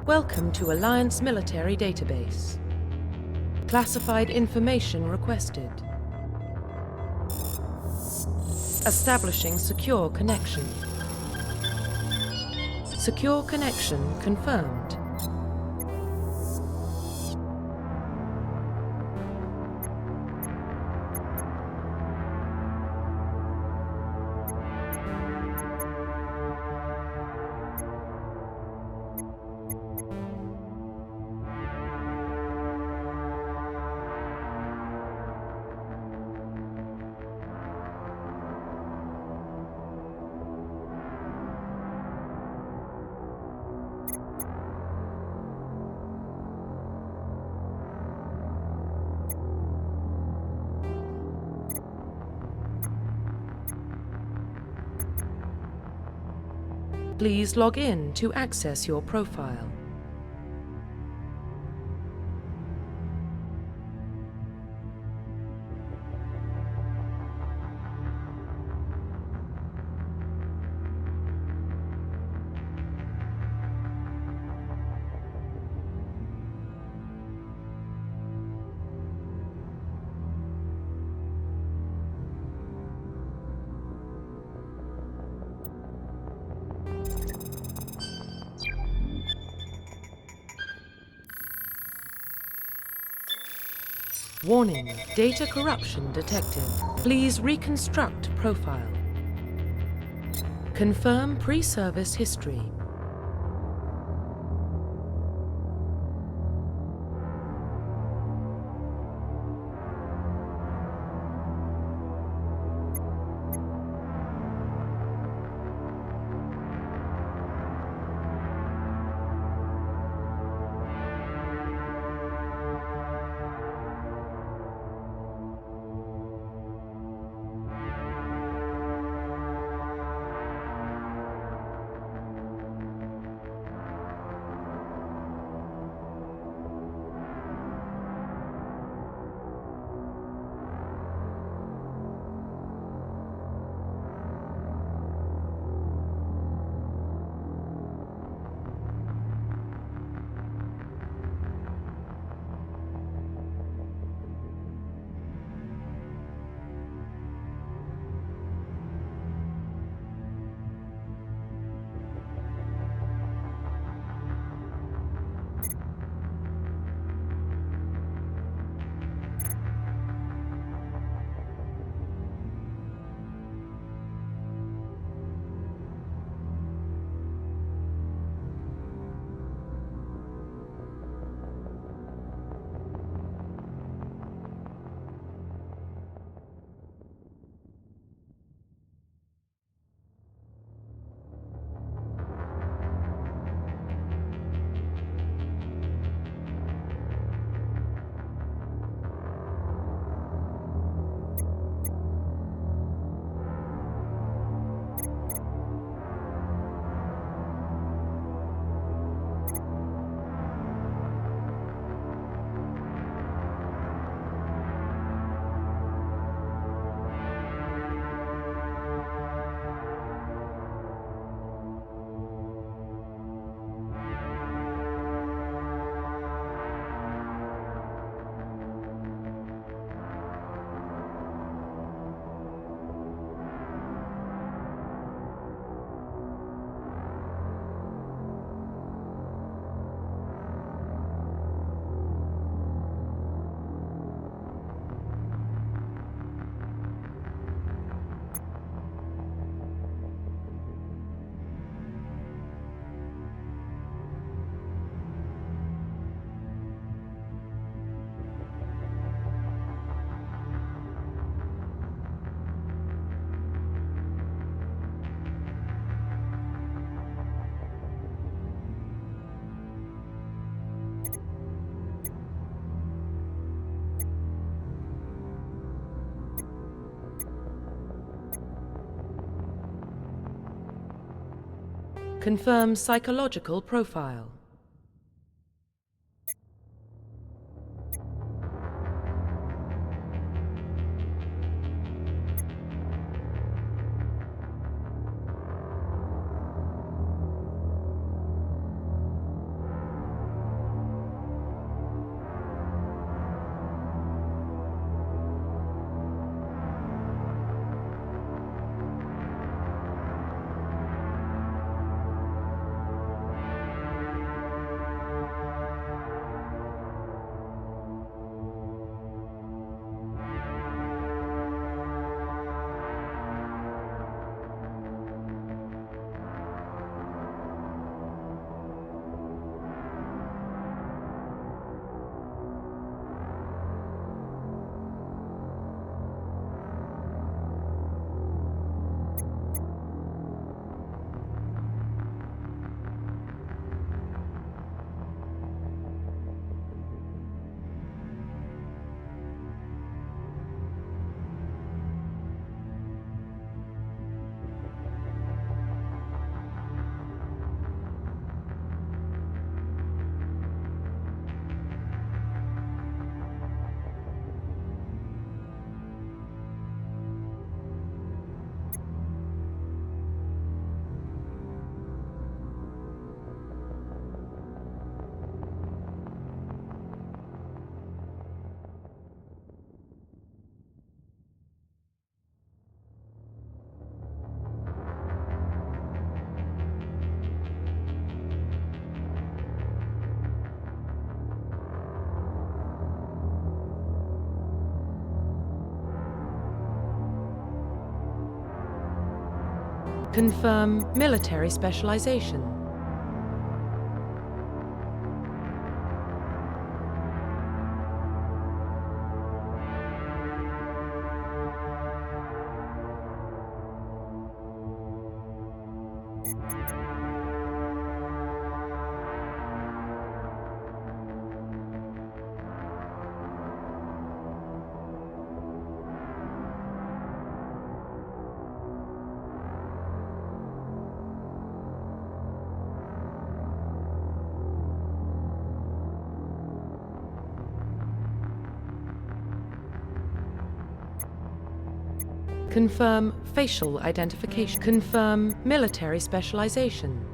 Welcome to Alliance Military Database. Classified information requested. Establishing secure connection. Secure connection confirmed. Please log in to access your profile. Warning, data corruption detected. Please reconstruct profile. Confirm pre-service history. Confirm psychological profile. Confirm military specialization. Confirm facial identification. Confirm military specialization.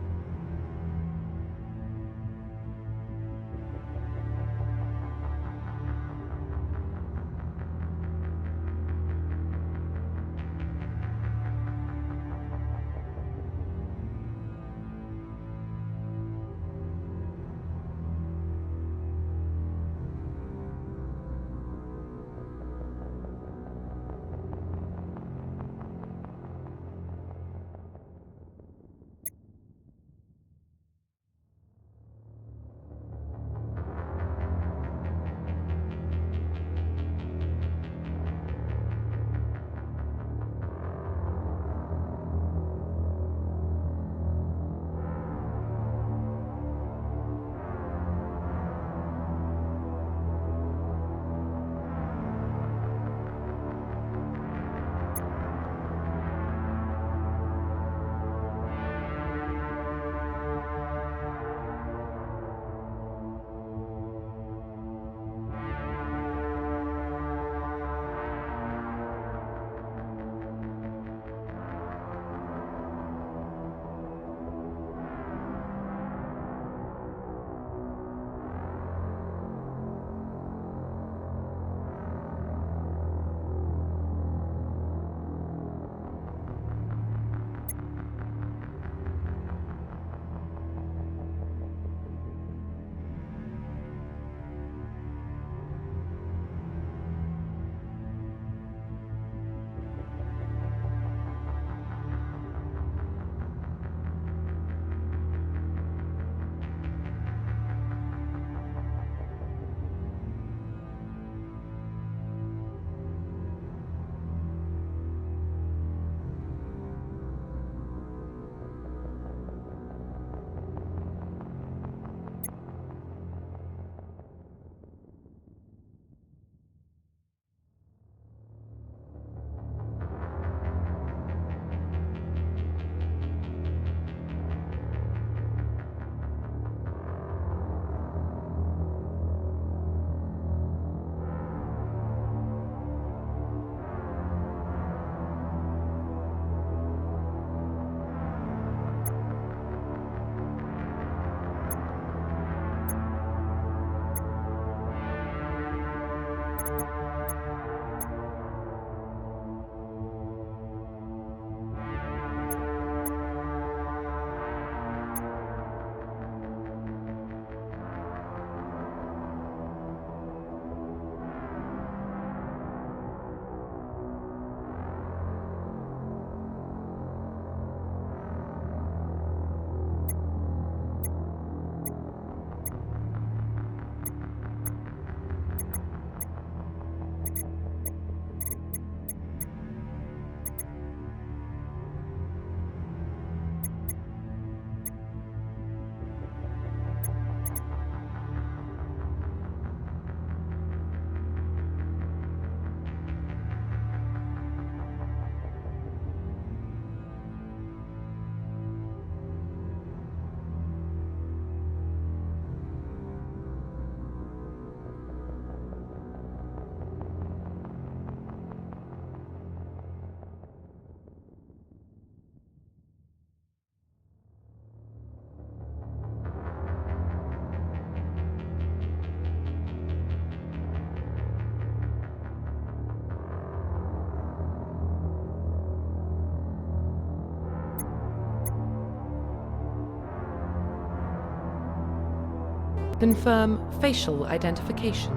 Confirm facial identification.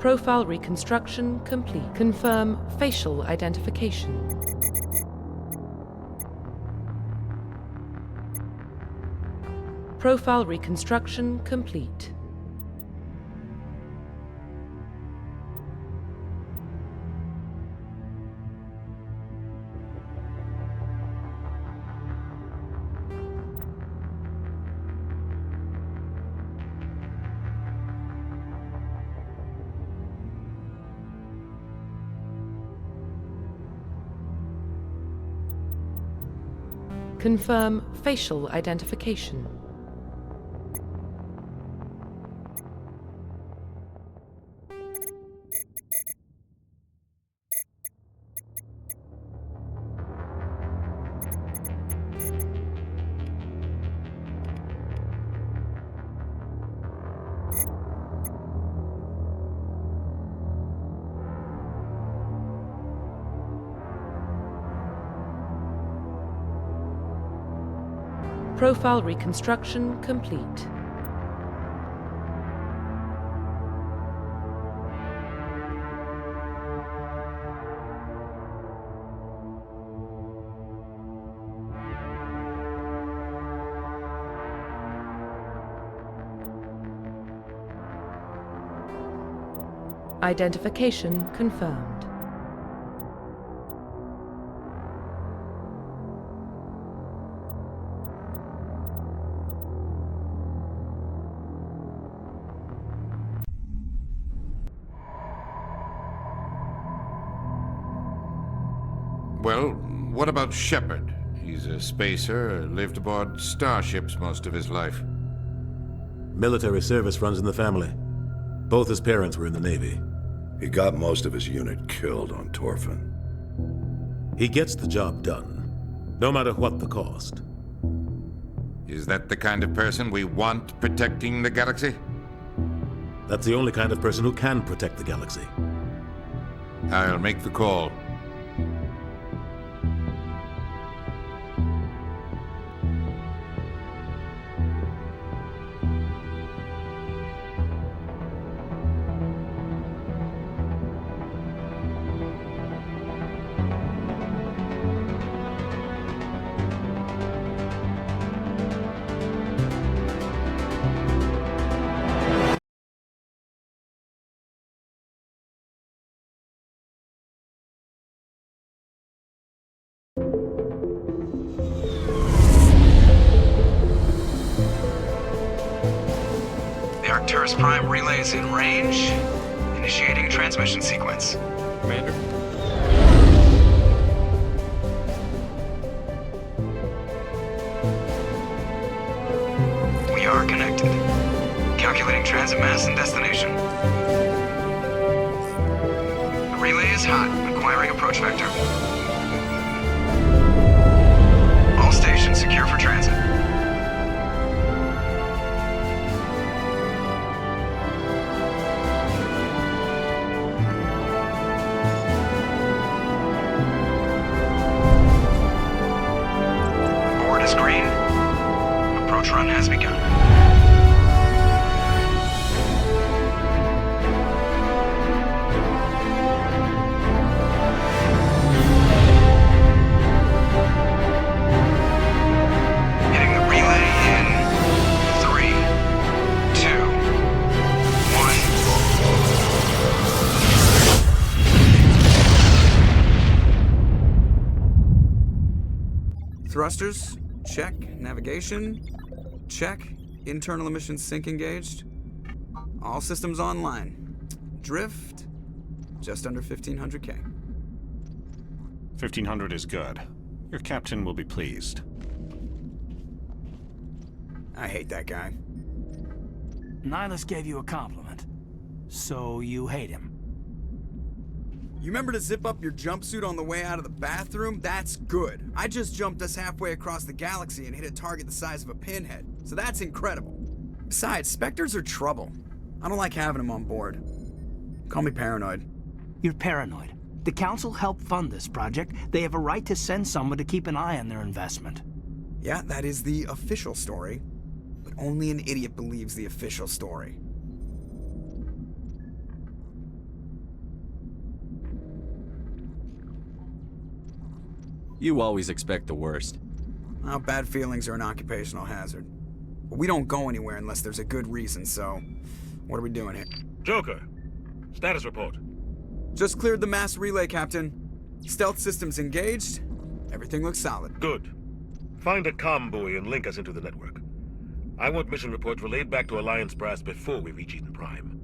Profile reconstruction complete. Confirm facial identification. Profile reconstruction complete. Confirm facial identification. Profile reconstruction complete. Identification confirmed. Well, what about Shepard? He's a spacer, lived aboard starships most of his life. Military service runs in the family. Both his parents were in the Navy. He got most of his unit killed on Torfin. He gets the job done, no matter what the cost. Is that the kind of person we want protecting the galaxy? That's the only kind of person who can protect the galaxy. I'll make the call. Arcturus Prime relay is in range. Initiating transmission sequence. Commander. We are connected. Calculating transit mass and destination. The relay is hot. Acquiring approach vector. All stations secure for transit. Run has begun. Hitting the relay in 3, 2, 1. Thrusters, check. Navigation, check. Internal emissions sync engaged. All systems online. Drift, just under 1,500K. 1,500 is good. Your captain will be pleased. I hate that guy. Nihilus gave you a compliment. So you hate him. You remember to zip up your jumpsuit on the way out of the bathroom? That's good. I just jumped us halfway across the galaxy and hit a target the size of a pinhead. So that's incredible. Besides, Spectres are trouble. I don't like having them on board. Call me paranoid. You're paranoid. The Council helped fund this project. They have a right to send someone to keep an eye on their investment. Yeah, that is the official story. But only an idiot believes the official story. You always expect the worst. Well, bad feelings are an occupational hazard. But we don't go anywhere unless there's a good reason, so... What are we doing here? Joker, status report. Just cleared the mass relay, Captain. Stealth systems engaged. Everything looks solid. Good. Find a comm buoy and link us into the network. I want mission reports relayed back to Alliance Brass before we reach Eden Prime.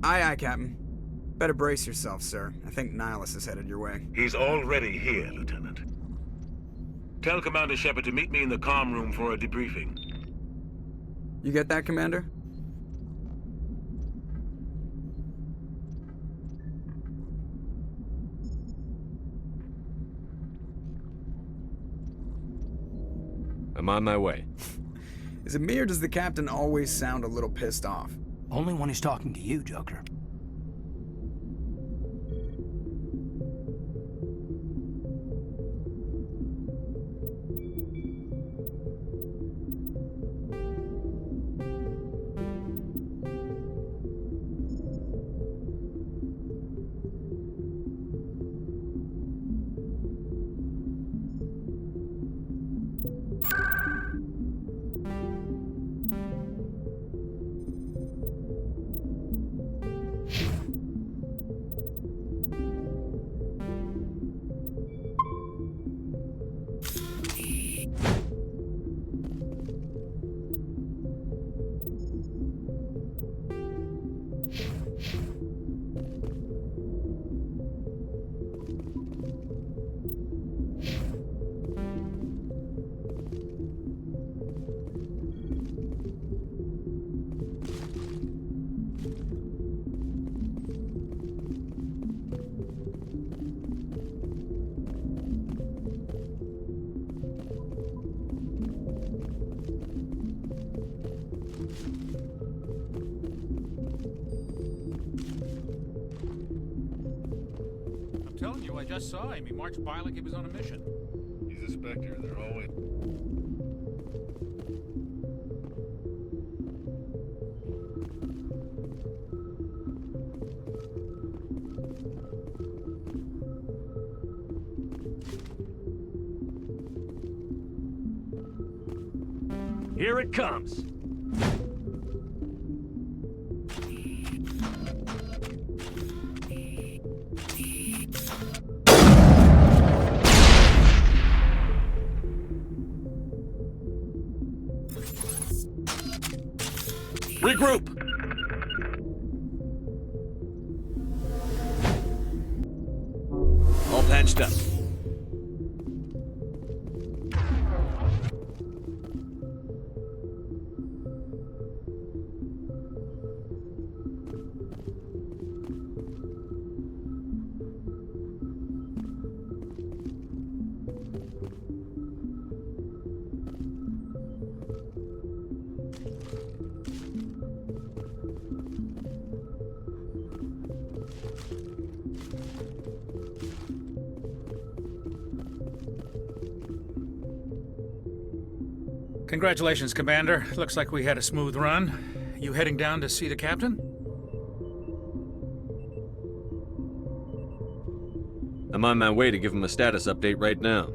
Aye, aye, Captain. Better brace yourself, sir. I think Nihilus is headed your way. He's already here, Lieutenant. Tell Commander Shepard to meet me in the comm room for a debriefing. You get that, Commander? I'm on my way. Is it me or does the Captain always sound a little pissed off? Only when he's talking to you, Joker. I'm telling you, I just saw him. He marched by like he was on a mission. He's a Spectre. They're all in. Here it comes. Regroup! All patched up. Congratulations, Commander. Looks like we had a smooth run. You heading down to see the captain? I'm on my way to give him a status update right now.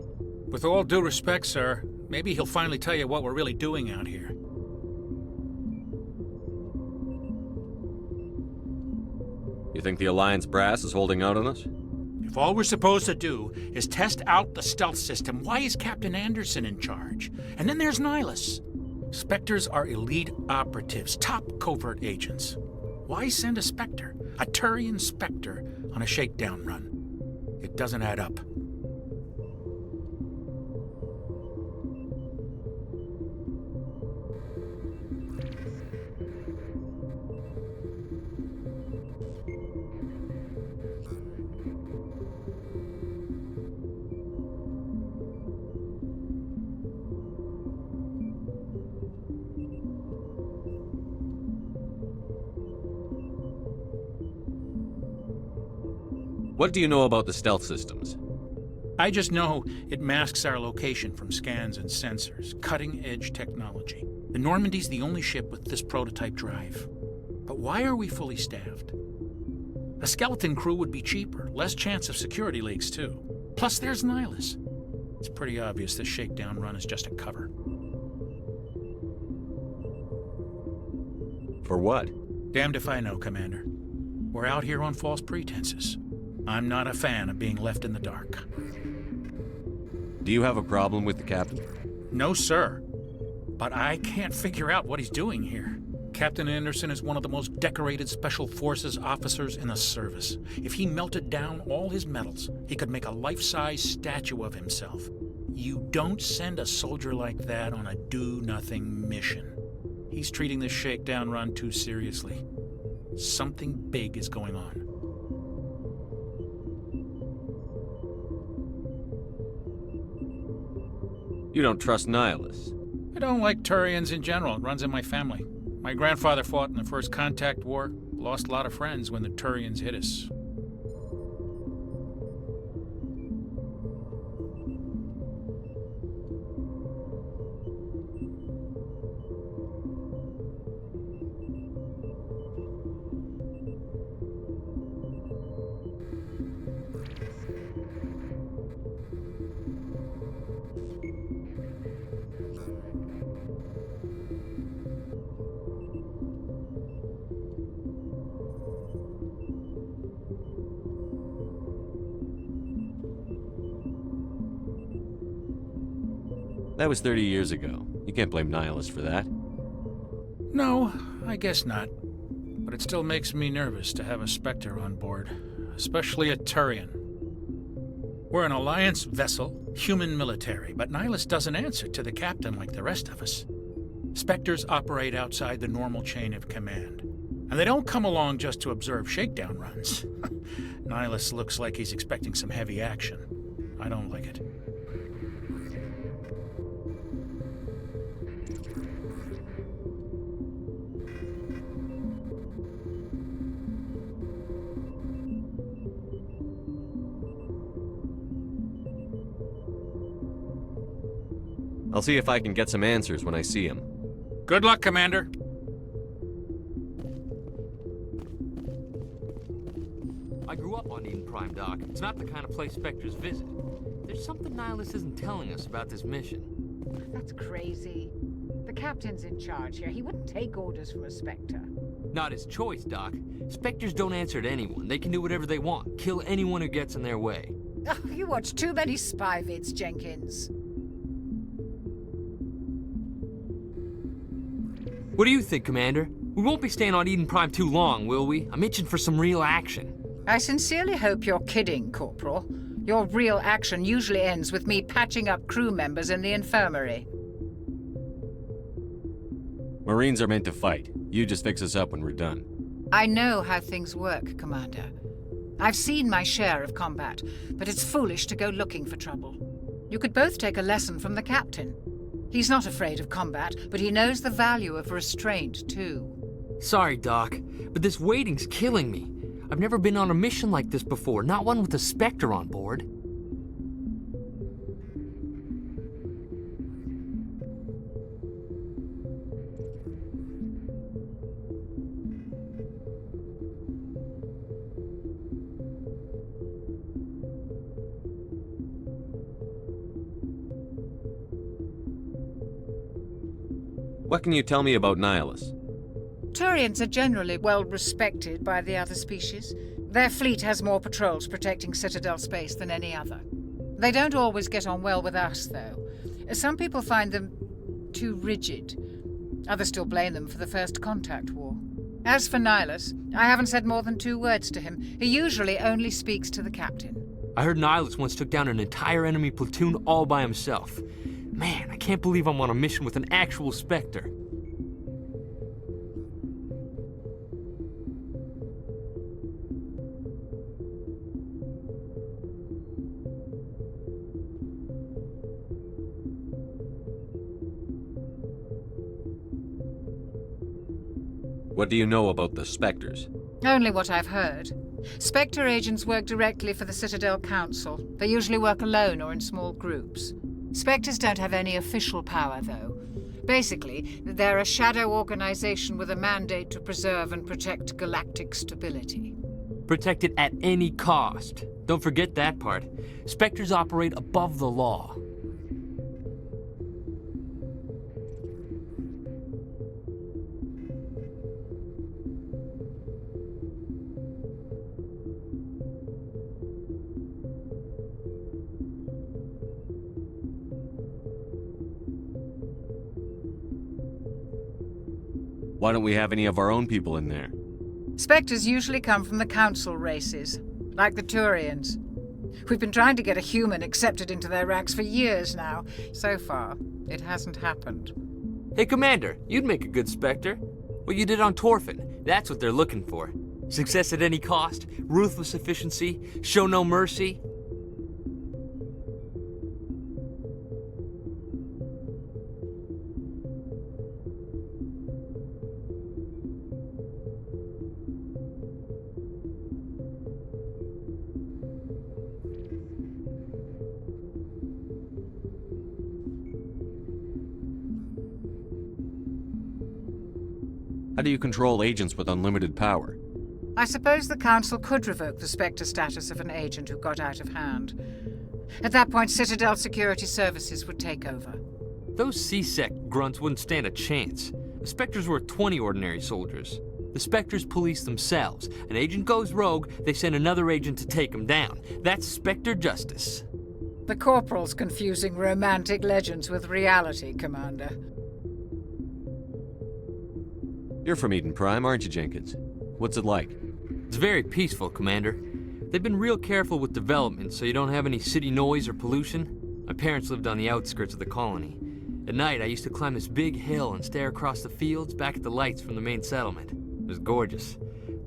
With all due respect, sir, maybe he'll finally tell you what we're really doing out here. You think the Alliance brass is holding out on us? If all we're supposed to do is test out the stealth system, why is Captain Anderson in charge? And then there's Nihilus. Spectres are elite operatives, top covert agents. Why send a Spectre, a Turian Spectre, on a shakedown run? It doesn't add up. What do you know about the stealth systems? I just know it masks our location from scans and sensors. Cutting-edge technology. The Normandy's the only ship with this prototype drive. But why are we fully staffed? A skeleton crew would be cheaper, less chance of security leaks too. Plus there's Nihilus. It's pretty obvious the shakedown run is just a cover. For what? Damned if I know, Commander. We're out here on false pretenses. I'm not a fan of being left in the dark. Do you have a problem with the captain? No, sir. But I can't figure out what he's doing here. Captain Anderson is one of the most decorated Special Forces officers in the service. If he melted down all his medals, he could make a life-size statue of himself. You don't send a soldier like that on a do-nothing mission. He's treating this shakedown run too seriously. Something big is going on. You don't trust Nihilus. I don't like Turians in general. It runs in my family. My grandfather fought in the First Contact War, lost a lot of friends when the Turians hit us. That was 30 years ago. You can't blame Nihilus for that. No, I guess not. But it still makes me nervous to have a Spectre on board, especially a Turian. We're an Alliance vessel, human military, but Nihilus doesn't answer to the captain like the rest of us. Spectres operate outside the normal chain of command. And they don't come along just to observe shakedown runs. Nihilus looks like he's expecting some heavy action. I don't like it. I'll see if I can get some answers when I see him. Good luck, Commander. I grew up on Eden Prime, Doc. It's not the kind of place Spectres visit. There's something Nihilus isn't telling us about this mission. That's crazy. The captain's in charge here. He wouldn't take orders from a Spectre. Not his choice, Doc. Spectres don't answer to anyone. They can do whatever they want. Kill anyone who gets in their way. Oh, you watch too many spy vids, Jenkins. What do you think, Commander? We won't be staying on Eden Prime too long, will we? I'm itching for some real action. I sincerely hope you're kidding, Corporal. Your real action usually ends with me patching up crew members in the infirmary. Marines are meant to fight. You just fix us up when we're done. I know how things work, Commander. I've seen my share of combat, but it's foolish to go looking for trouble. You could both take a lesson from the captain. He's not afraid of combat, but he knows the value of restraint, too. Sorry, Doc, but this waiting's killing me. I've never been on a mission like this before, not one with a Spectre on board. What can you tell me about Nihilus? Turians are generally well respected by the other species. Their fleet has more patrols protecting Citadel space than any other. They don't always get on well with us, though. Some people find them too rigid. Others still blame them for the First Contact War. As for Nihilus, I haven't said more than 2 words to him. He usually only speaks to the captain. I heard Nihilus once took down an entire enemy platoon all by himself. Man, I can't believe I'm on a mission with an actual Spectre. What do you know about the Spectres? Only what I've heard. Spectre agents work directly for the Citadel Council. They usually work alone or in small groups. Spectres don't have any official power, though. Basically, they're a shadow organization with a mandate to preserve and protect galactic stability. Protect it at any cost. Don't forget that part. Spectres operate above the law. Why don't we have any of our own people in there? Spectres usually come from the council races, like the Turians. We've been trying to get a human accepted into their ranks for years now. So far, it hasn't happened. Hey, Commander, you'd make a good Spectre. What you did on Torfin, that's what they're looking for. Success at any cost, ruthless efficiency, show no mercy. How do you control agents with unlimited power? I suppose the Council could revoke the Spectre status of an agent who got out of hand. At that point, Citadel Security Services would take over. Those C-Sec grunts wouldn't stand a chance. The Spectres were 20 ordinary soldiers. The Spectres police themselves. An agent goes rogue, they send another agent to take him down. That's Spectre justice. The Corporal's confusing romantic legends with reality, Commander. You're from Eden Prime, aren't you, Jenkins? What's it like? It's very peaceful, Commander. They've been real careful with development, so you don't have any city noise or pollution. My parents lived on the outskirts of the colony. At night, I used to climb this big hill and stare across the fields back at the lights from the main settlement. It was gorgeous.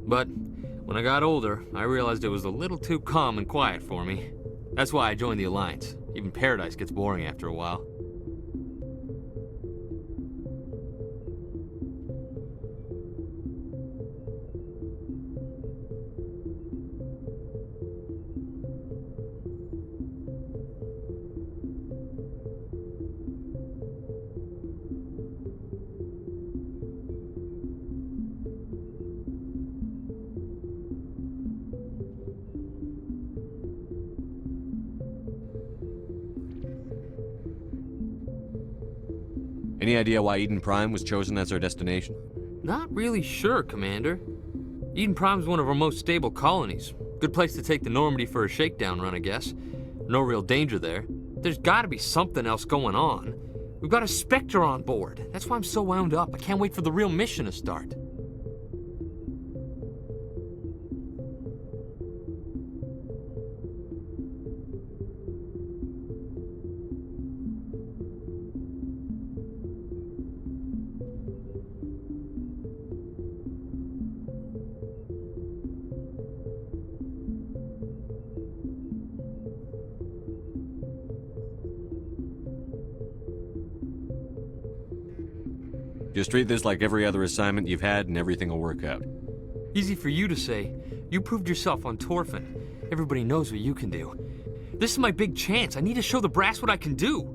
But when I got older, I realized it was a little too calm and quiet for me. That's why I joined the Alliance. Even Paradise gets boring after a while. Any idea why Eden Prime was chosen as our destination? Not really sure, Commander. Eden Prime's one of our most stable colonies. Good place to take the Normandy for a shakedown run, I guess. No real danger there. There's gotta be something else going on. We've got a Spectre on board. That's why I'm so wound up. I can't wait for the real mission to start. Just treat this like every other assignment you've had and everything will work out. Easy for you to say. You proved yourself on Torfin. Everybody knows what you can do. This is my big chance. I need to show the brass what I can do.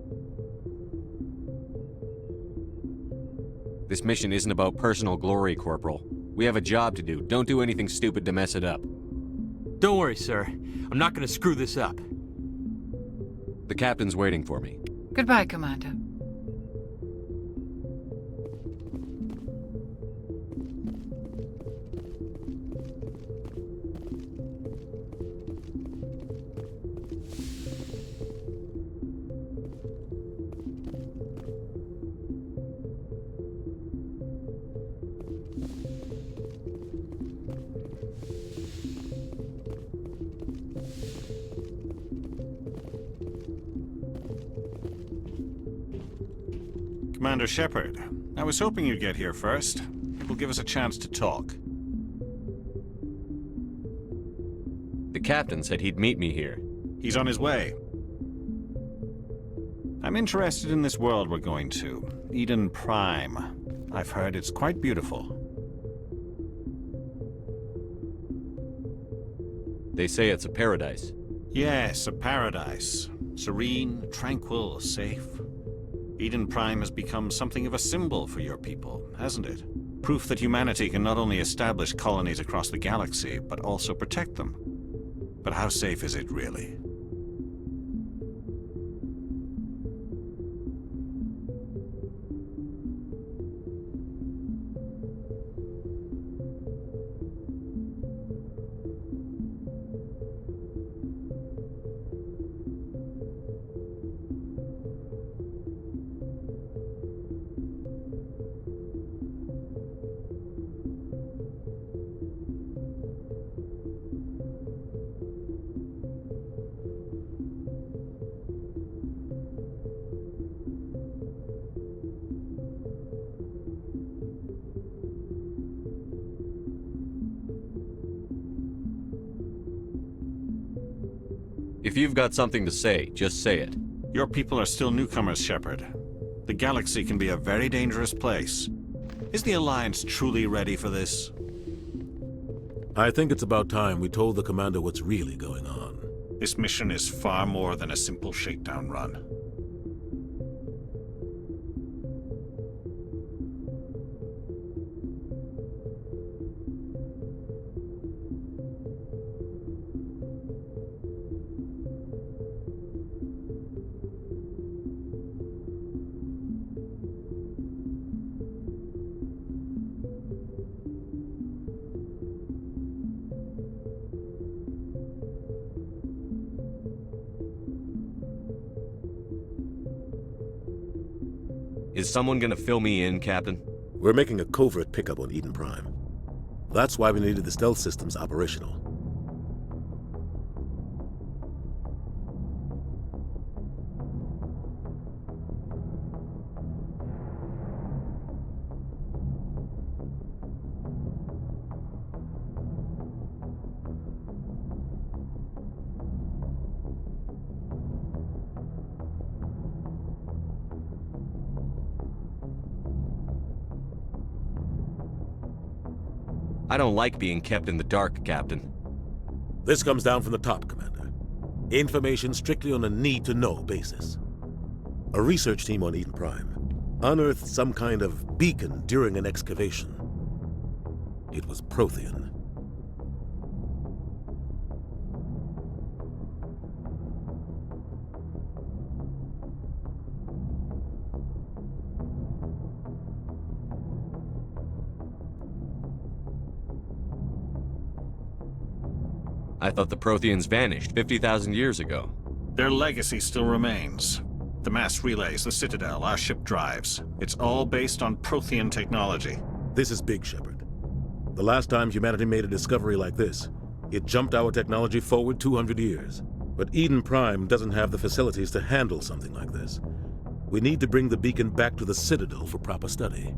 This mission isn't about personal glory, Corporal. We have a job to do. Don't do anything stupid to mess it up. Don't worry, sir. I'm not gonna screw this up. The captain's waiting for me. Goodbye, Commander. Commander Shepard, I was hoping you'd get here first. It will give us a chance to talk. The captain said he'd meet me here. He's on his way. I'm interested in this world we're going to, Eden Prime. I've heard it's quite beautiful. They say it's a paradise. Yes, a paradise. Serene, tranquil, safe. Eden Prime has become something of a symbol for your people, hasn't it? Proof that humanity can not only establish colonies across the galaxy, but also protect them. But how safe is it, really? If you've got something to say, just say it. Your people are still newcomers, Shepard. The galaxy can be a very dangerous place. Is the Alliance truly ready for this? I think it's about time we told the Commander what's really going on. This mission is far more than a simple shakedown run. Is someone gonna fill me in, Captain? We're making a covert pickup on Eden Prime. That's why we needed the stealth systems operational. I don't like being kept in the dark, Captain. This comes down from the top, Commander. Information strictly on a need-to-know basis. A research team on Eden Prime unearthed some kind of beacon during an excavation. It was Prothean. I thought the Protheans vanished 50,000 years ago. Their legacy still remains. The mass relays, the Citadel, our ship drives. It's all based on Prothean technology. This is big, Shepard. The last time humanity made a discovery like this, it jumped our technology forward 200 years. But Eden Prime doesn't have the facilities to handle something like this. We need to bring the beacon back to the Citadel for proper study.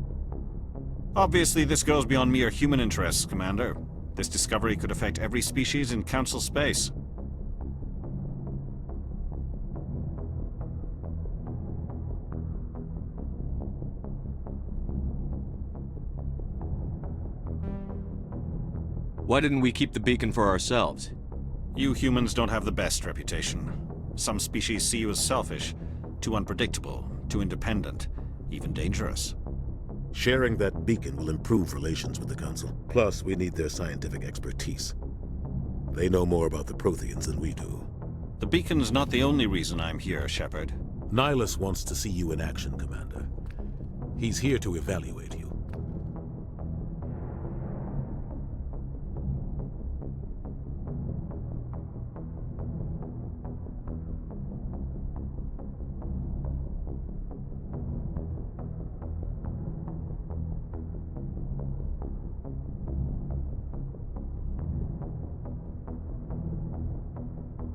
Obviously, this goes beyond mere human interests, Commander. This discovery could affect every species in Council space. Why didn't we keep the beacon for ourselves? You humans don't have the best reputation. Some species see you as selfish, too unpredictable, too independent, even dangerous. Sharing that beacon will improve relations with the Council. Plus, we need their scientific expertise. They know more about the Protheans than we do. The beacon's not the only reason I'm here, Shepard. Nihilus wants to see you in action, Commander. He's here to evaluate you.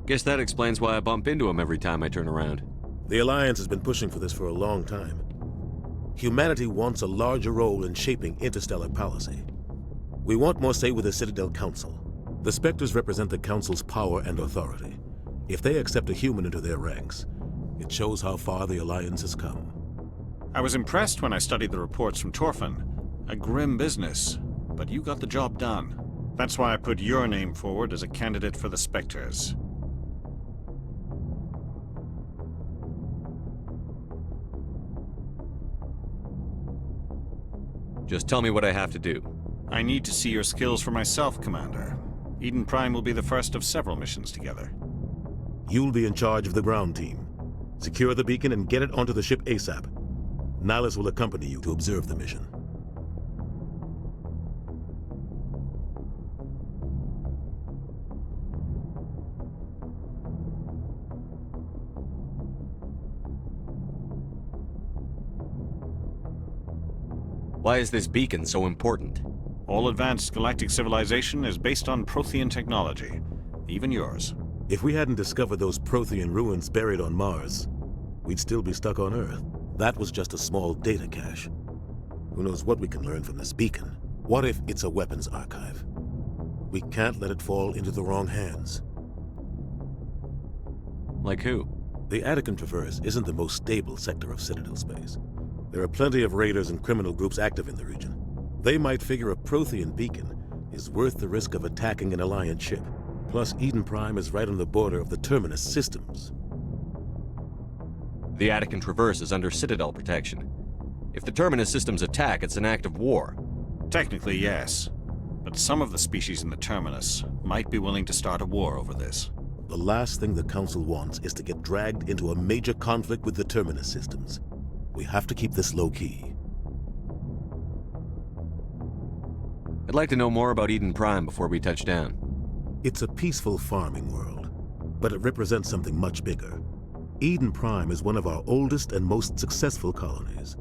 Guess that explains why I bump into him every time I turn around. The Alliance has been pushing for this for a long time. Humanity wants a larger role in shaping interstellar policy. We want more say with the Citadel Council. The Spectres represent the Council's power and authority. If they accept a human into their ranks, it shows how far the Alliance has come. I was impressed when I studied the reports from Torfin. A grim business, but you got the job done. That's why I put your name forward as a candidate for the Spectres. Just tell me what I have to do. I need to see your skills for myself, Commander. Eden Prime will be the first of several missions together. You'll be in charge of the ground team. Secure the beacon and get it onto the ship ASAP. Nihilus will accompany you to observe the mission. Why is this beacon so important? All advanced galactic civilization is based on Prothean technology. Even yours. If we hadn't discovered those Prothean ruins buried on Mars, we'd still be stuck on Earth. That was just a small data cache. Who knows what we can learn from this beacon? What if it's a weapons archive? We can't let it fall into the wrong hands. Like who? The Attican Traverse isn't the most stable sector of Citadel space. There are plenty of raiders and criminal groups active in the region. They might figure a Prothean beacon is worth the risk of attacking an Alliance ship. Plus, Eden Prime is right on the border of the Terminus systems. The Attican Traverse is under Citadel protection. If the Terminus systems attack, it's an act of war. Technically, yes. But some of the species in the Terminus might be willing to start a war over this. The last thing the Council wants is to get dragged into a major conflict with the Terminus systems. We have to keep this low-key. I'd like to know more about Eden Prime before we touch down. It's a peaceful farming world, but it represents something much bigger. Eden Prime is one of our oldest and most successful colonies.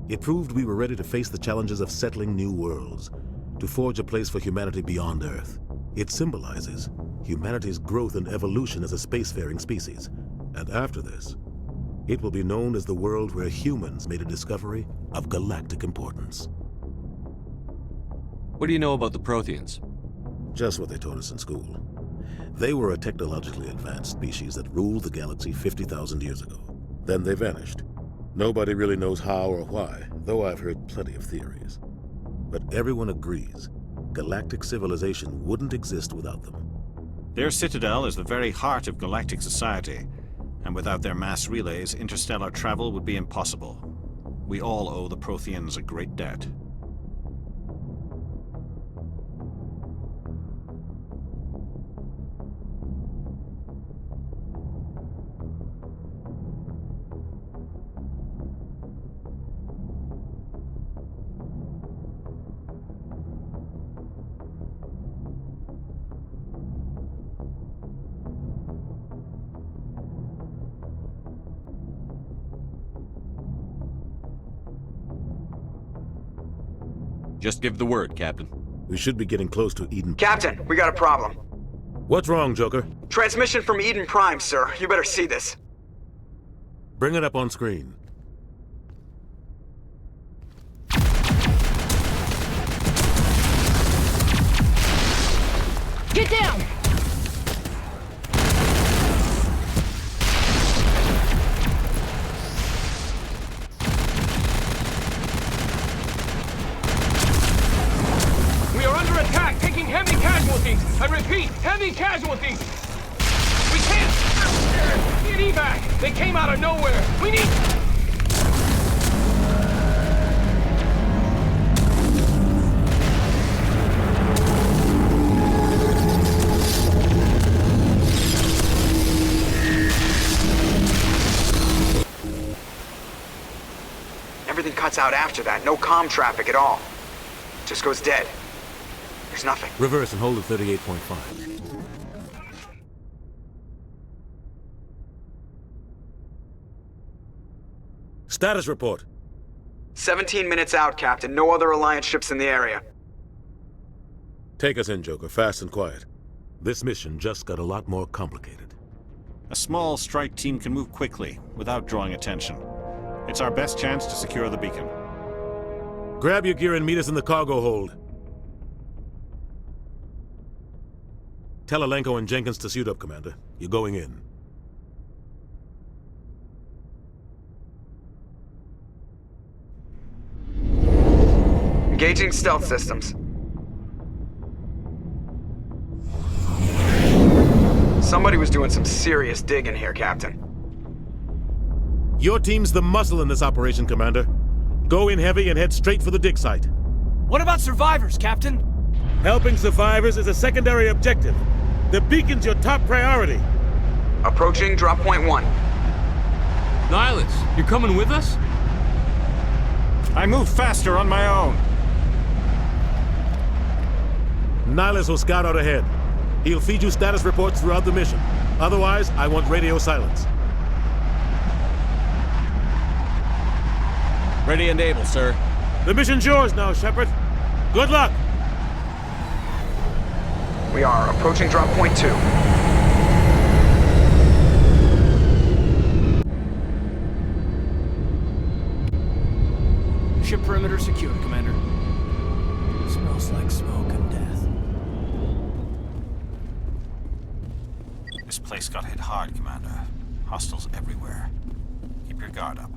It proved we were ready to face the challenges of settling new worlds, to forge a place for humanity beyond Earth. It symbolizes humanity's growth and evolution as a spacefaring species. And after this, it will be known as the world where humans made a discovery of galactic importance. What do you know about the Protheans? Just what they taught us in school. They were a technologically advanced species that ruled the galaxy 50,000 years ago. Then they vanished. Nobody really knows how or why, though I've heard plenty of theories. But everyone agrees, galactic civilization wouldn't exist without them. Their citadel is the very heart of galactic society, and without their mass relays, interstellar travel would be impossible. We all owe the Protheans a great debt. Just give the word, Captain. We should be getting close to Eden. Captain, we got a problem. What's wrong, Joker? Transmission from Eden Prime, sir. You better see this. Bring it up on screen. Get down! We are under attack, taking heavy casualties. I repeat, heavy casualties. We can't get evac. They came out of nowhere. We need... Everything cuts out after that. No comm traffic at all. Just goes dead. There's nothing. Reverse and hold at 38.5. Status report. 17 minutes out, Captain. No other Alliance ships in the area. Take us in, Joker, fast and quiet. This mission just got a lot more complicated. A small strike team can move quickly, without drawing attention. It's our best chance to secure the beacon. Grab your gear and meet us in the cargo hold. Tell Alenko and Jenkins to suit up, Commander. You're going in. Engaging stealth systems. Somebody was doing some serious digging here, Captain. Your team's the muscle in this operation, Commander. Go in heavy and head straight for the dig site. What about survivors, Captain? Helping survivors is a secondary objective. The beacon's your top priority. Approaching drop point 1. Nihilus, you're coming with us? I move faster on my own. Nihilus will scout out ahead. He'll feed you status reports throughout the mission. Otherwise, I want radio silence. Ready and able, sir. The mission's yours now, Shepard. Good luck! We are approaching drop point 2. Ship perimeter secured, Commander. Smells like smoke and death. This place got hit hard, Commander. Hostiles everywhere. Keep your guard up.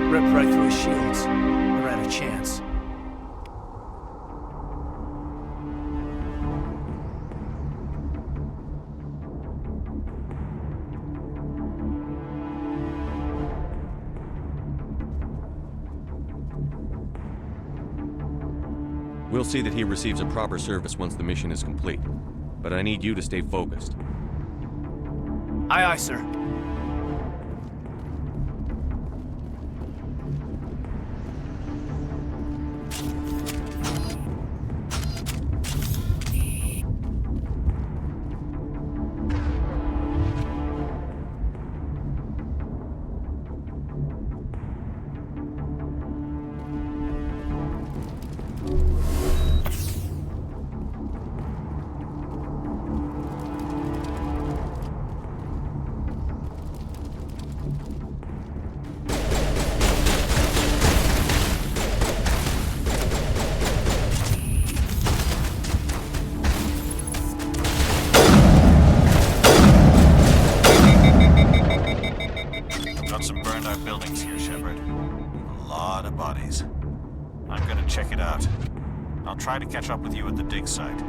Ripped right through his shields. Never had a chance. We'll see that he receives a proper service once the mission is complete. But I need you to stay focused. Aye, aye, sir. Got some burned out buildings here, Shepard. A lot of bodies. I'm gonna check it out. I'll try to catch up with you at the dig site.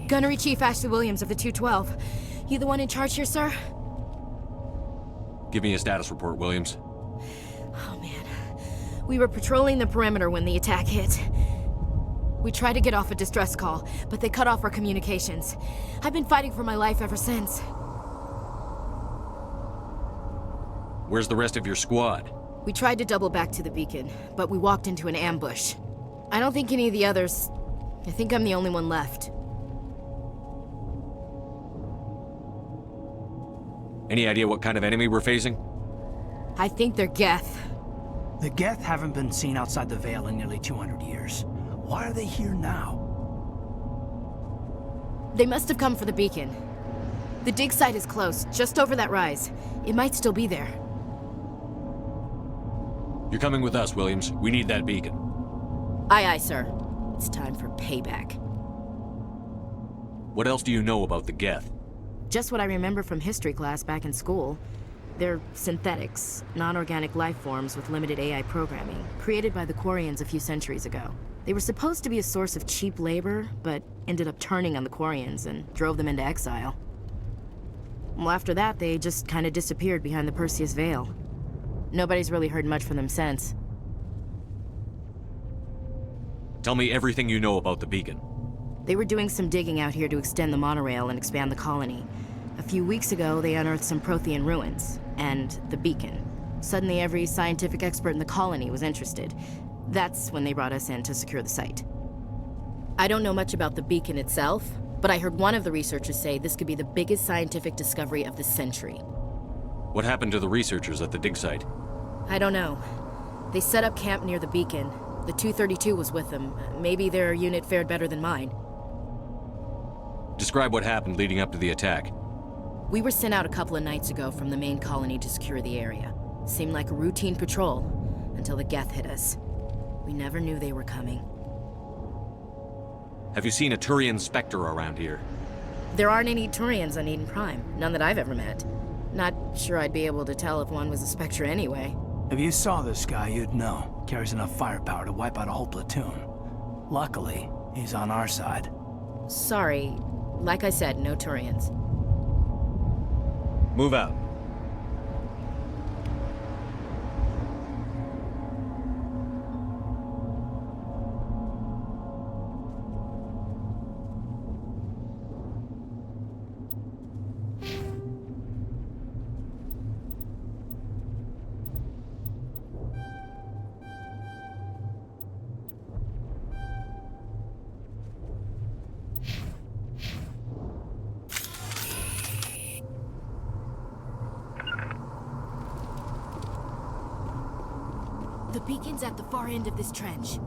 Gunnery Chief Ashley Williams of the 212. You the one in charge here, sir? Give me a status report, Williams. Oh, man. We were patrolling the perimeter when the attack hit. We tried to get off a distress call, but they cut off our communications. I've been fighting for my life ever since. Where's the rest of your squad? We tried to double back to the beacon, but we walked into an ambush. I don't think any of the others... I think I'm the only one left. Any idea what kind of enemy we're facing? I think they're Geth. The Geth haven't been seen outside the Veil in nearly 200 years. Why are they here now? They must have come for the beacon. The dig site is close, just over that rise. It might still be there. You're coming with us, Williams. We need that beacon. Aye, aye, sir. It's time for payback. What else do you know about the Geth? Just what I remember from history class back in school. They're synthetics, non-organic life forms with limited AI programming, created by the Quarians a few centuries ago. They were supposed to be a source of cheap labor, but ended up turning on the Quarians and drove them into exile. Well, after that, they just kind of disappeared behind the Perseus Veil. Nobody's really heard much from them since. Tell me everything you know about the beacon. They were doing some digging out here to extend the monorail and expand the colony. A few weeks ago, they unearthed some Prothean ruins, and the beacon. Suddenly, every scientific expert in the colony was interested. That's when they brought us in to secure the site. I don't know much about the beacon itself, but I heard one of the researchers say this could be the biggest scientific discovery of the century. What happened to the researchers at the dig site? I don't know. They set up camp near the beacon. The 232 was with them. Maybe their unit fared better than mine. Describe what happened leading up to the attack. We were sent out a couple of nights ago from the main colony to secure the area. Seemed like a routine patrol, until the Geth hit us. We never knew they were coming. Have you seen a Turian Spectre around here? There aren't any Turians on Eden Prime. None that I've ever met. Not sure I'd be able to tell if one was a Spectre anyway. If you saw this guy, you'd know. Carries enough firepower to wipe out a whole platoon. Luckily, he's on our side. Sorry. Like I said, no Turians. Move out. The beacon's at the far end of this trench.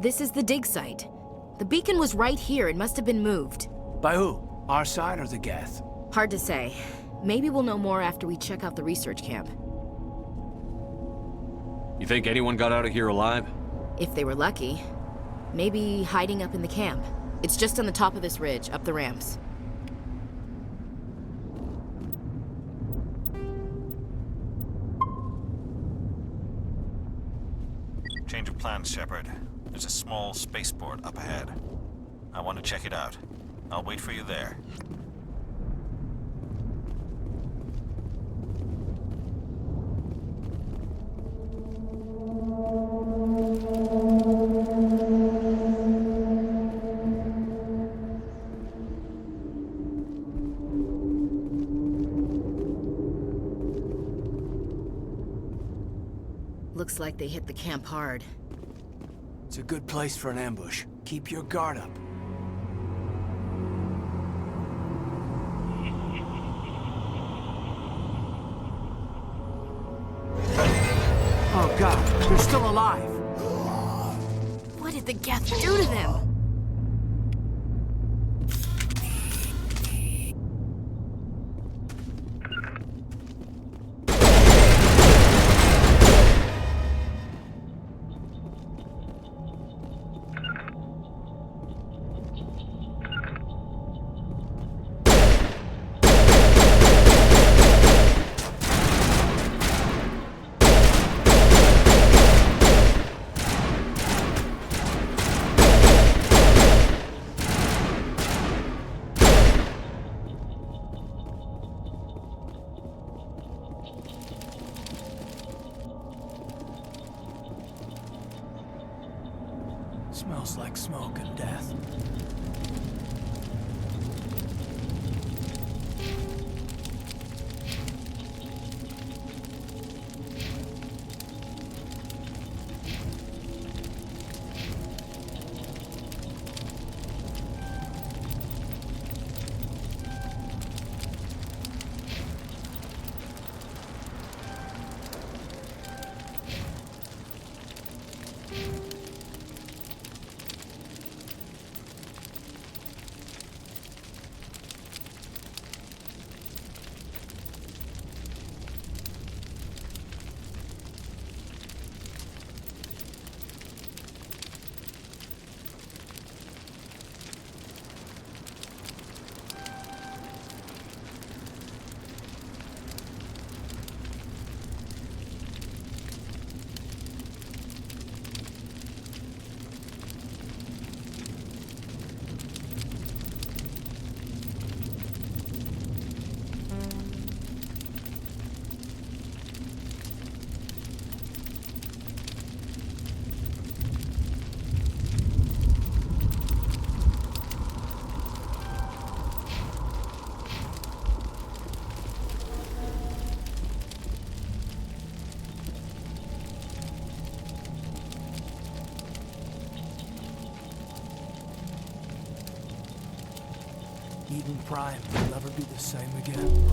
This is the dig site. The beacon was right here. It must have been moved. By who? Our side or the Geth? Hard to say. Maybe we'll know more after we check out the research camp. You think anyone got out of here alive? If they were lucky. Maybe hiding up in the camp. It's just on the top of this ridge, up the ramps. Change of plans, Shepard. There's a small spaceport up ahead. I want to check it out. I'll wait for you there. Looks like they hit the camp hard. It's a good place for an ambush. Keep your guard up. Oh god, they're still alive! What did the Geth do to them? Smells like smoke and death. Eden Prime will never be the same again.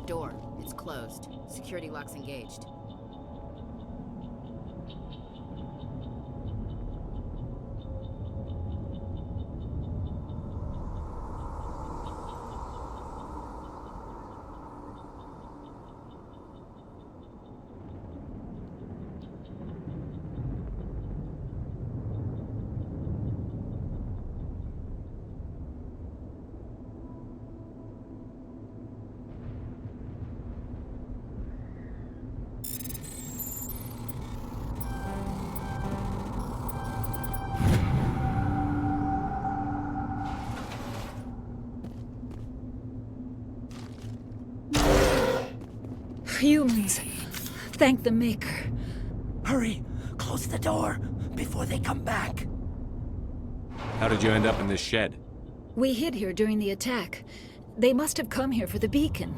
door. It's closed. Security lock's engaged. Humans. Thank the Maker. Hurry! Close the door before they come back. How did you end up in this shed? We hid here during the attack. They must have come here for the beacon.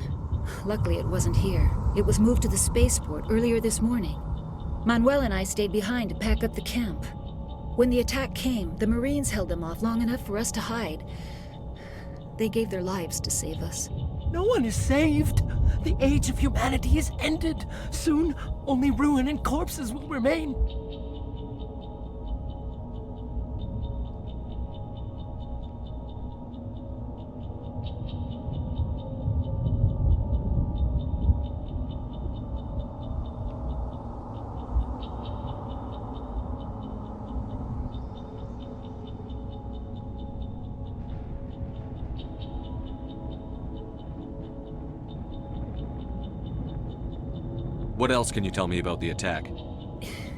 Luckily, it wasn't here. It was moved to the spaceport earlier this morning. Manuel and I stayed behind to pack up the camp. When the attack came, the Marines held them off long enough for us to hide. They gave their lives to save us. No one is saved. The age of humanity is ended. Soon, only ruin and corpses will remain. What else can you tell me about the attack?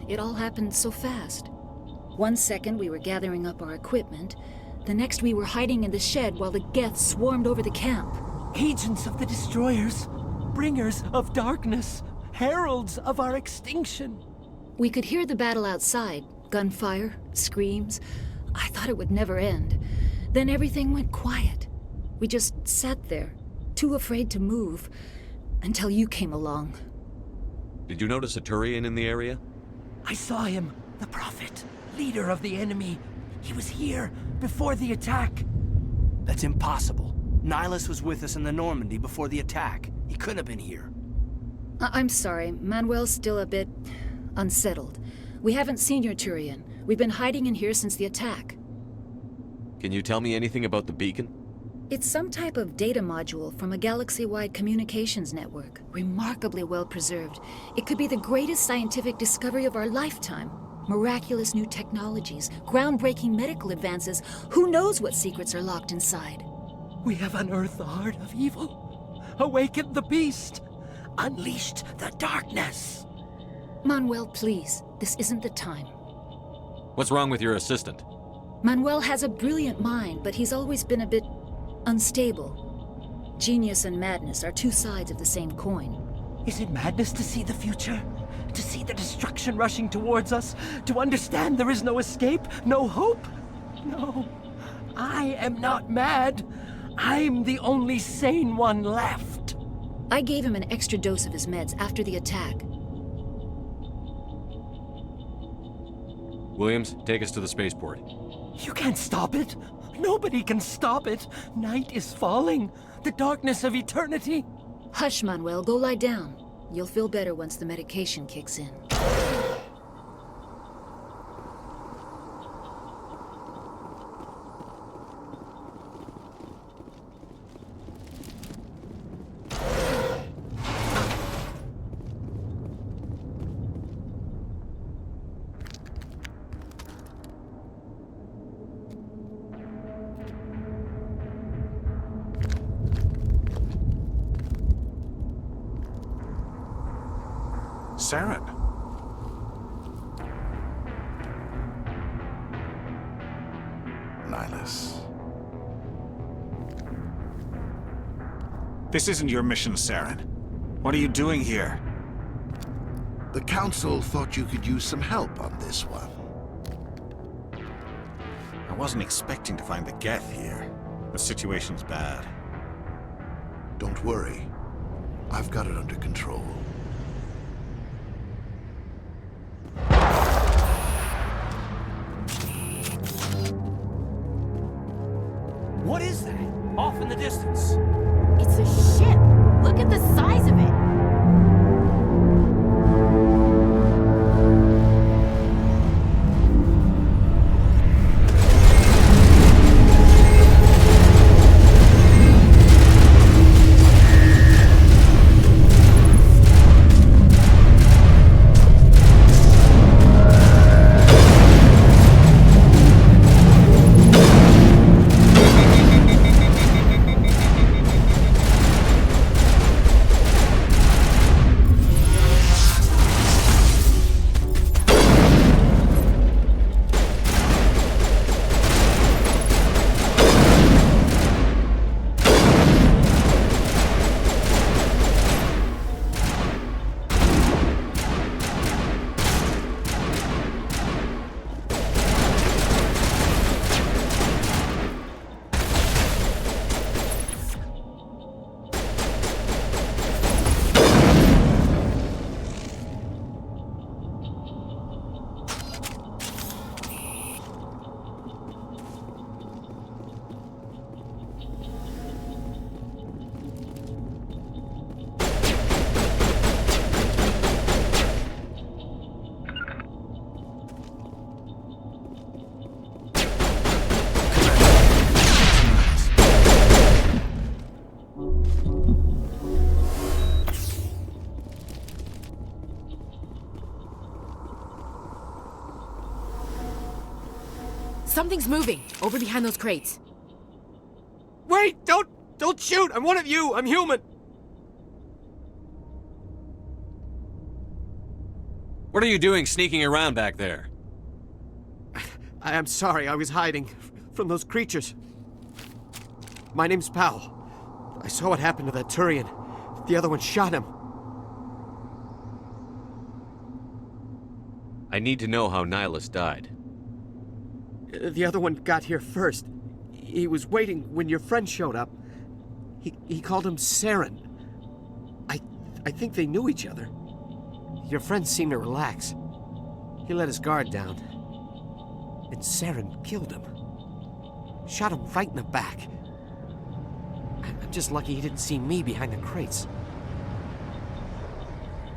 It all happened so fast. 1 second we were gathering up our equipment. The next we were hiding in the shed while the Geth swarmed over the camp. Agents of the Destroyers, bringers of darkness, heralds of our extinction. We could hear the battle outside. Gunfire, screams. I thought it would never end. Then everything went quiet. We just sat there, too afraid to move, until you came along. Did you notice a Turian in the area? I saw him, the Prophet, leader of the enemy. He was here before the attack. That's impossible. Nihilus was with us in the Normandy before the attack. He couldn't have been here. I'm sorry. Manuel's still a bit unsettled. We haven't seen your Turian. We've been hiding in here since the attack. Can you tell me anything about the beacon? It's some type of data module from a galaxy-wide communications network. Remarkably well preserved. It could be the greatest scientific discovery of our lifetime. Miraculous new technologies, groundbreaking medical advances. Who knows what secrets are locked inside? We have unearthed the heart of evil, awakened the beast, unleashed the darkness. Manuel, please. This isn't the time. What's wrong with your assistant? Manuel has a brilliant mind, but he's always been a bit unstable. Genius and madness are two sides of the same coin. Is it madness to see the future? To see the destruction rushing towards us? To understand there is no escape? No hope? No. I am not mad. I'm the only sane one left. I gave him an extra dose of his meds after the attack. Williams, take us to the spaceport. You can't stop it. Nobody can stop it. Night is falling. The darkness of eternity. Hush, Manuel. Go lie down. You'll feel better once the medication kicks in. Saren. Nihilus. This isn't your mission, Saren. What are you doing here? The Council thought you could use some help on this one. I wasn't expecting to find the Geth here. The situation's bad. Don't worry. I've got it under control. What is that? Off in the distance. It's a ship! Look at the size of it! Something's moving, over behind those crates. Wait! Don't shoot! I'm one of you! I'm human! What are you doing sneaking around back there? I'm sorry, I was hiding from those creatures. My name's Powell. I saw what happened to that Turian. The other one shot him. I need to know how Nihilus died. The other one got here first. He was waiting when your friend showed up. He called him Saren. I think they knew each other. Your friend seemed to relax. He let his guard down. And Saren killed him. Shot him right in the back. I'm just lucky he didn't see me behind the crates.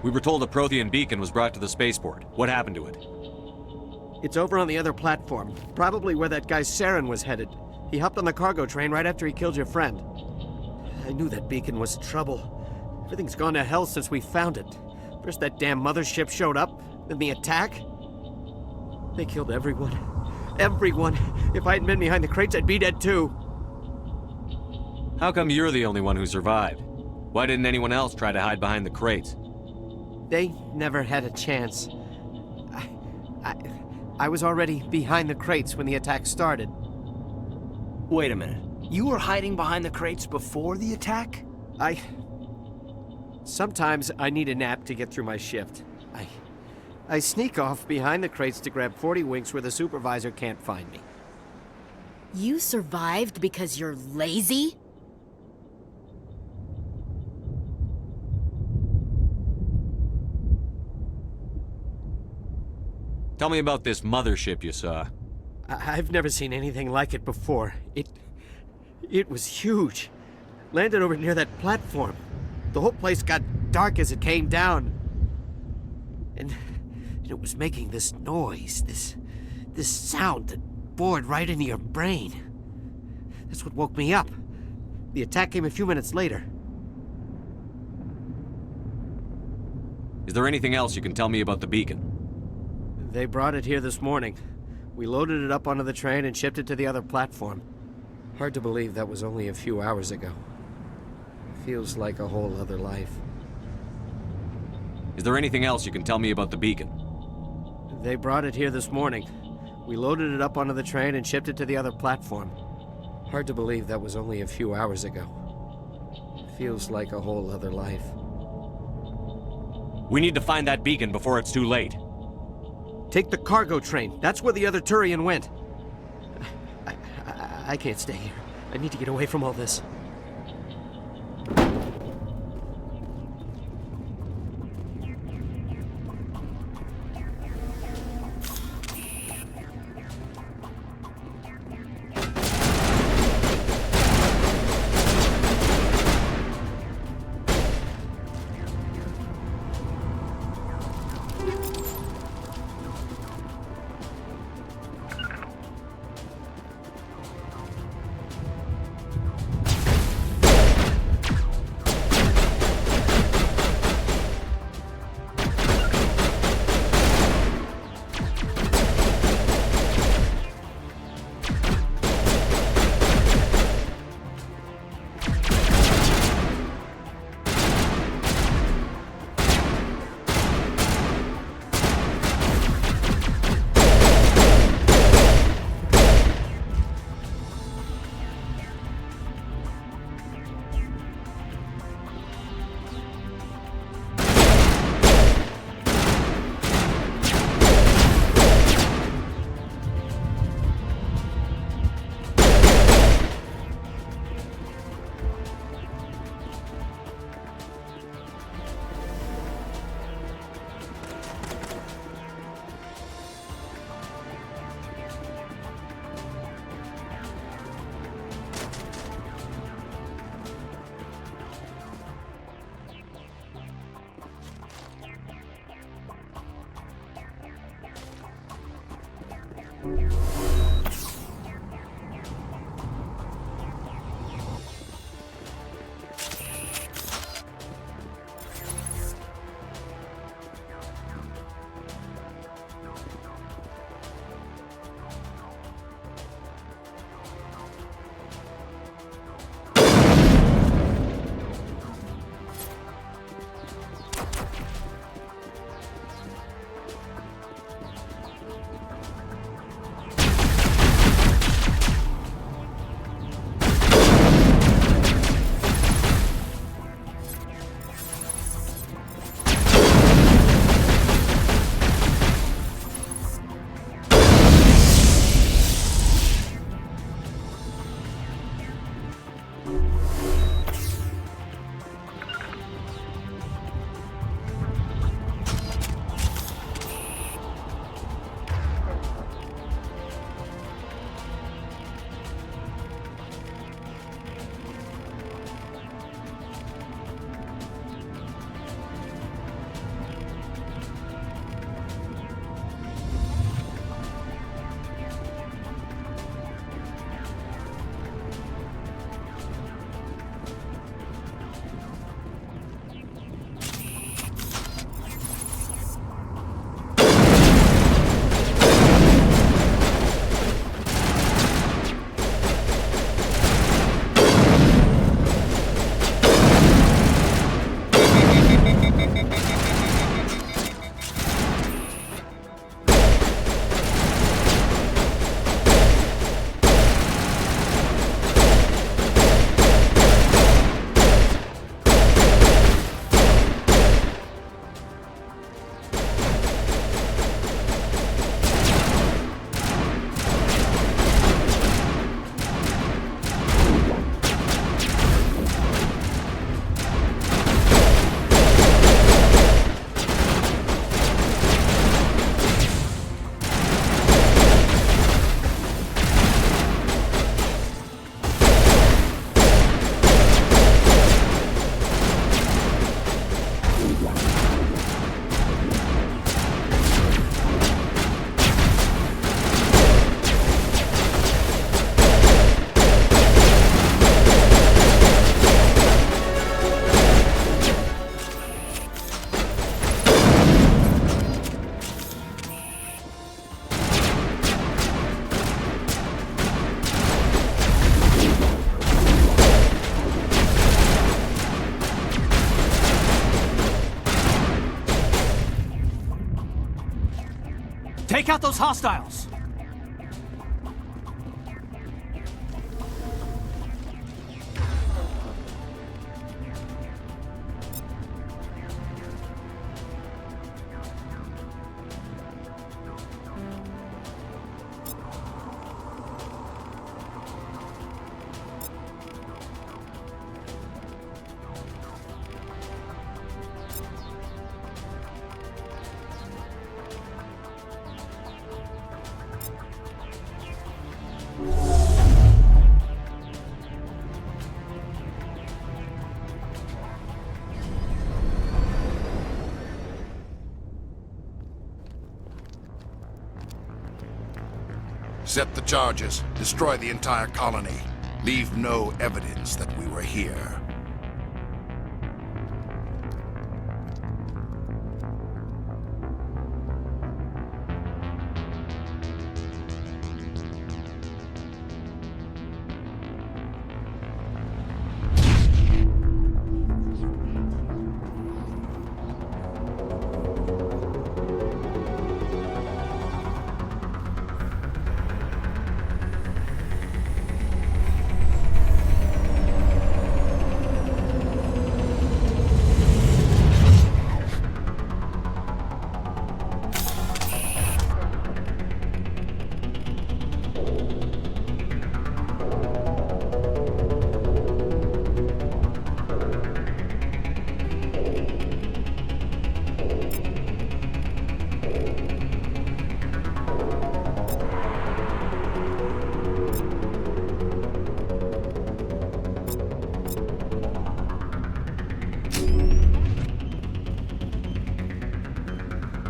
We were told a Prothean beacon was brought to the spaceport. What happened to it? It's over on the other platform, probably where that guy Saren was headed. He hopped on the cargo train right after he killed your friend. I knew that beacon was trouble. Everything's gone to hell since we found it. First that damn mothership showed up, then the attack. They killed everyone. Everyone! If I hadn't been behind the crates, I'd be dead too. How come you're the only one who survived? Why didn't anyone else try to hide behind the crates? They never had a chance. I was already behind the crates when the attack started. Wait a minute. You were hiding behind the crates before the attack? Sometimes I need a nap to get through my shift. I sneak off behind the crates to grab 40 winks where the supervisor can't find me. You survived because you're lazy? Tell me about this mothership you saw. I've never seen anything like it before. It was huge. Landed over near that platform. The whole place got dark as it came down. And it was making this noise, this sound that bored right into your brain. That's what woke me up. The attack came a few minutes later. Is there anything else you can tell me about the beacon? They brought it here this morning. We loaded it up onto the train and shipped it to the other platform. Hard to believe that was only a few hours ago. Feels like a whole other life. Is there anything else you can tell me about the beacon? They brought it here this morning. We loaded it up onto the train and shipped it to the other platform. Hard to believe that was only a few hours ago. Feels like a whole other life. We need to find that beacon before it's too late. Take the cargo train. That's where the other Turian went. I can't stay here. I need to get away from all this. Take out those hostiles! Set the charges. Destroy the entire colony. Leave no evidence that we were here.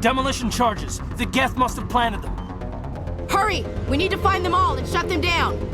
Demolition charges. The Geth must have planted them. Hurry! We need to find them all and shut them down!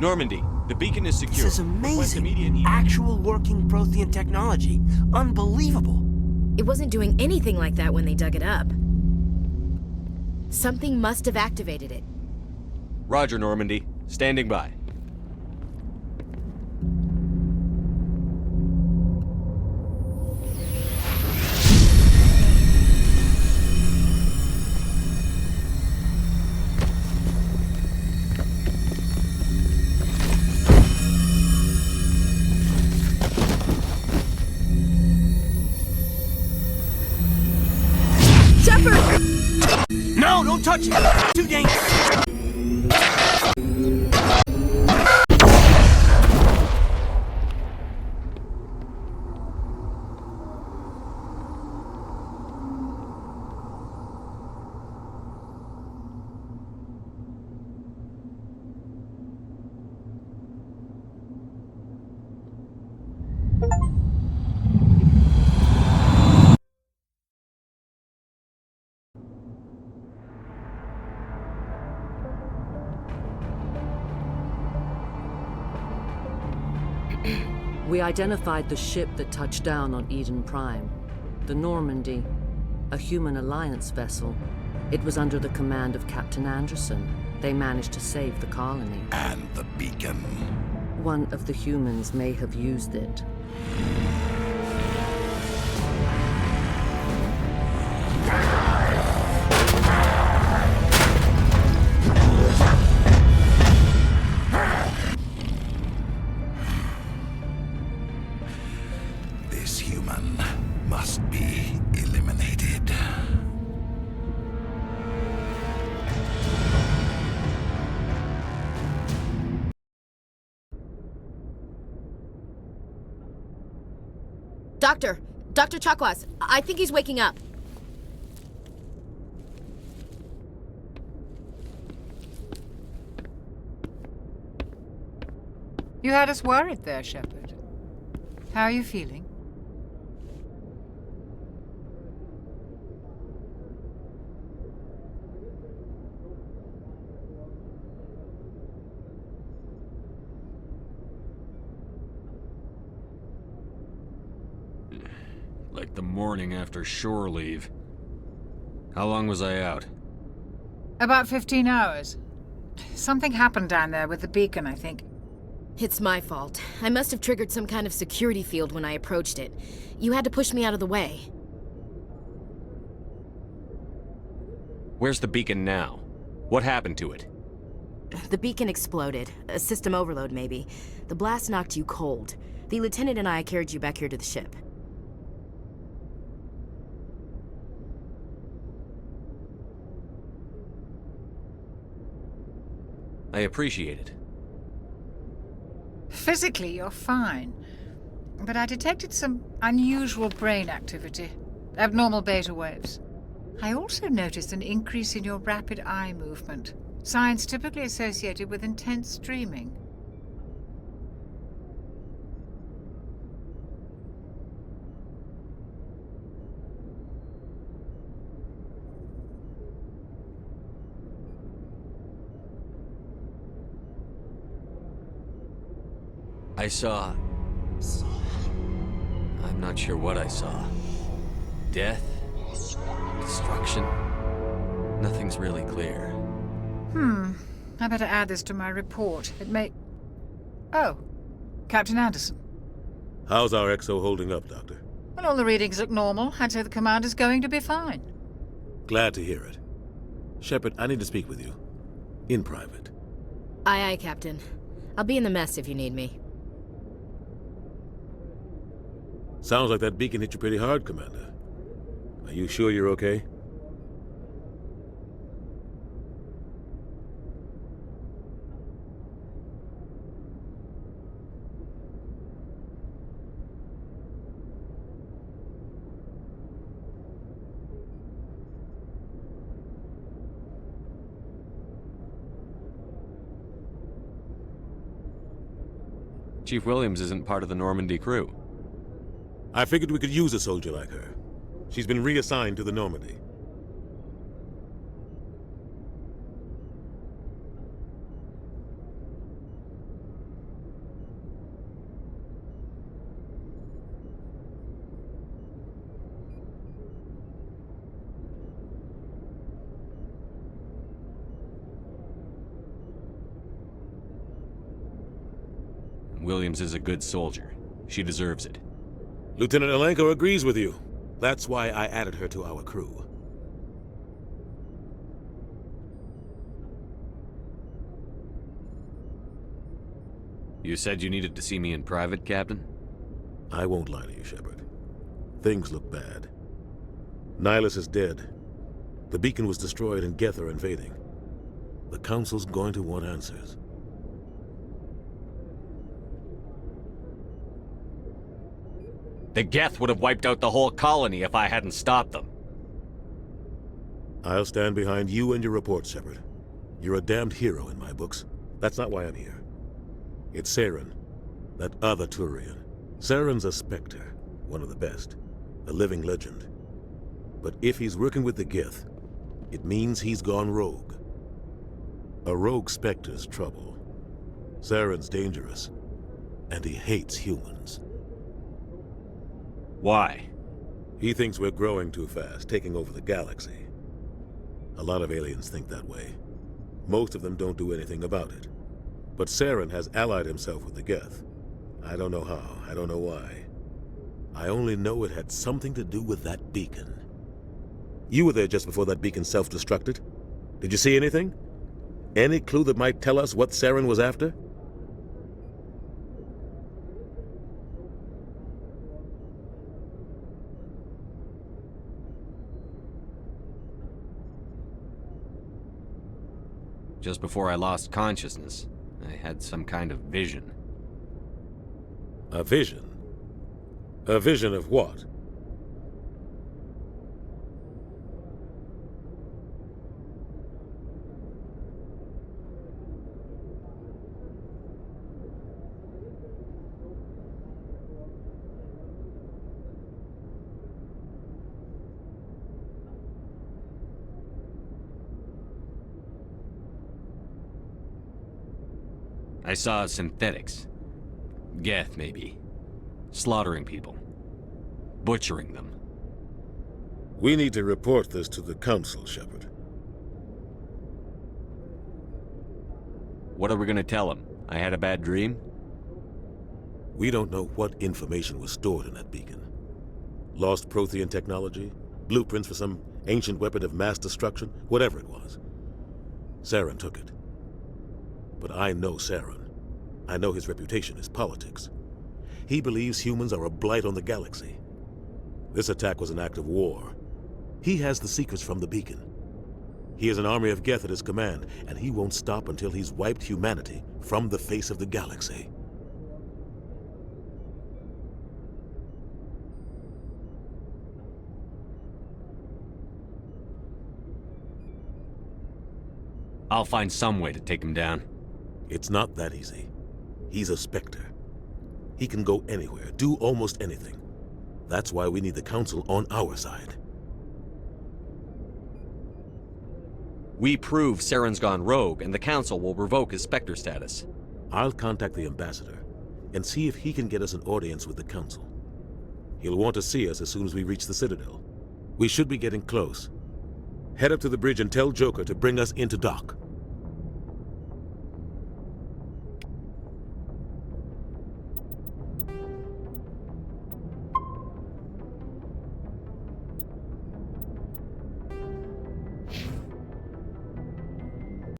Normandy, the beacon is secure. This is amazing. Actual working Prothean technology. Unbelievable. It wasn't doing anything like that when they dug it up. Something must have activated it. Roger, Normandy. Standing by. No, don't touch it! Too dangerous! We identified the ship that touched down on Eden Prime. The Normandy, a human alliance vessel. It was under the command of Captain Anderson. They managed to save the colony. And the beacon. One of the humans may have used it. This human must be eliminated. Dr. Chakwas, I think he's waking up. You had us worried there, Shepard. How are you feeling? Like the morning after shore leave. How long was I out? About 15 hours. Something happened down there with the beacon, I think. It's my fault. I must have triggered some kind of security field when I approached it. You had to push me out of the way. Where's the beacon now? What happened to it? The beacon exploded. A system overload, maybe. The blast knocked you cold. The lieutenant and I carried you back here to the ship. I appreciate it. Physically, you're fine. But I detected some unusual brain activity. Abnormal beta waves. I also noticed an increase in your rapid eye movement. Signs typically associated with intense dreaming. I saw... I'm not sure what I saw. Death? Destruction? Nothing's really clear. I better add this to my report. It may... Oh, Captain Anderson. How's our XO holding up, Doctor? Well, all the readings look normal. I'd say the commander's going to be fine. Glad to hear it. Shepard, I need to speak with you. In private. Aye, aye, Captain. I'll be in the mess if you need me. Sounds like that beacon hit you pretty hard, Commander. Are you sure you're okay? Chief Williams isn't part of the Normandy crew. I figured we could use a soldier like her. She's been reassigned to the Normandy. Williams is a good soldier. She deserves it. Lieutenant Alenko agrees with you. That's why I added her to our crew. You said you needed to see me in private, Captain? I won't lie to you, Shepard. Things look bad. Nihilus is dead. The beacon was destroyed and Geth are invading. The Council's going to want answers. The Geth would have wiped out the whole colony if I hadn't stopped them. I'll stand behind you and your report, Shepard. You're a damned hero in my books. That's not why I'm here. It's Saren, that other Turian. Saren's a Spectre, one of the best, a living legend. But if he's working with the Geth, it means he's gone rogue. A rogue Spectre's trouble. Saren's dangerous, and he hates humans. Why? He thinks we're growing too fast, taking over the galaxy. A lot of aliens think that way. Most of them don't do anything about it. But Saren has allied himself with the Geth. I don't know how, I don't know why. I only know it had something to do with that beacon. You were there just before that beacon self-destructed. Did you see anything? Any clue that might tell us what Saren was after? Just before I lost consciousness, I had some kind of vision. A vision? A vision of what? I saw synthetics. Geth, maybe. Slaughtering people. Butchering them. We need to report this to the Council, Shepard. What are we gonna tell him? I had a bad dream? We don't know what information was stored in that beacon. Lost Prothean technology? Blueprints for some ancient weapon of mass destruction? Whatever it was. Saren took it. But I know Saren. I know his reputation is politics. He believes humans are a blight on the galaxy. This attack was an act of war. He has the secrets from the beacon. He has an army of Geth at his command, and he won't stop until he's wiped humanity from the face of the galaxy. I'll find some way to take him down. It's not that easy. He's a Spectre. He can go anywhere, do almost anything. That's why we need the Council on our side. We prove Saren's gone rogue, and the Council will revoke his Spectre status. I'll contact the Ambassador and see if he can get us an audience with the Council. He'll want to see us as soon as we reach the Citadel. We should be getting close. Head up to the bridge and tell Joker to bring us into dock.